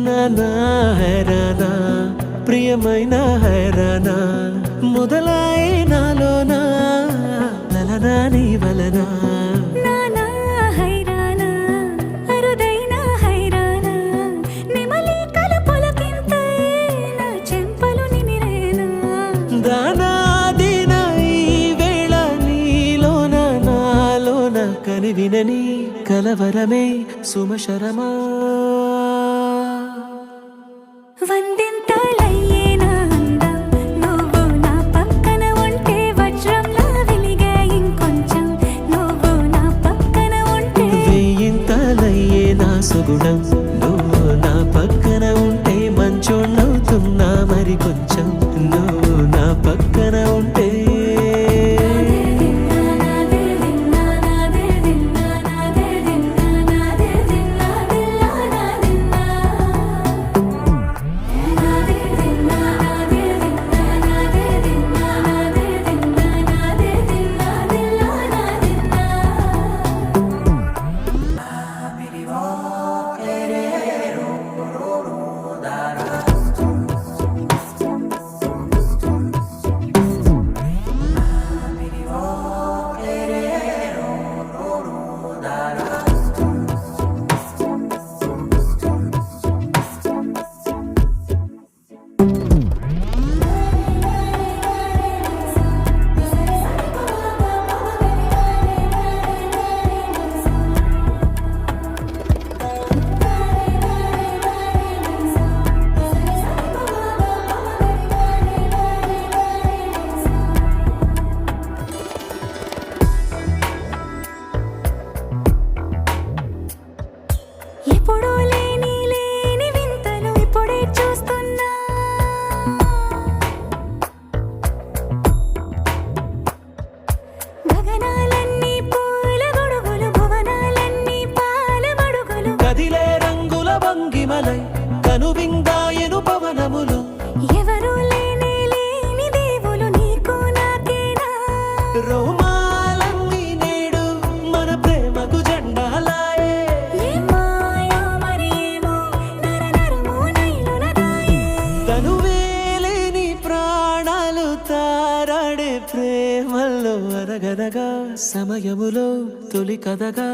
నానా హైరానా ప్రియమైన హైరానా మొదలాయి నాలోనా లలనా నీ వలనా నానా హైరానా అరుదైన హైరానా నెమలి కలుపులకింతై నా చెంపలు నిమిరేనా దానాదిన ఈ వేళ నీలోన నాలోన కనివినని కలవరమే సుమశరమా వందింతలయ్యేనా అందం నువ్వు నా పక్కన ఉంటే వజ్రంలా వెలిగే ఇంకొంచెం నువ్వు నా పక్కన ఉంటే వేయింతలయ్యే నా సుగుణం నువ్వు నా పక్కన ఉంటే మంచోళ్ళవుతున్నా మరి కొంచెం నువ్వు నా పక్కన ఉంటే ఎప్పుడూ లేని వింతలు ఇప్పుడే చూస్తున్నా గగనాలన్నీ పూల గొడుగులు భువనాలన్నీ పాల గొడుగులు కదిలే రంగుల భంగిమలై కనువిందాయను పవనములు ఎవరూ లేని దేవులు నీకు నాకేనా రోమాలన్నీ నేడు మన ప్రేమకు జెండాలాయే ఏ మాయో మరేమో నరనరమో నైలునదాయే తనువేలేని ప్రాణాలు తారాడే ప్రేమల్లో అరగదగా సమయములో తొలి కథగా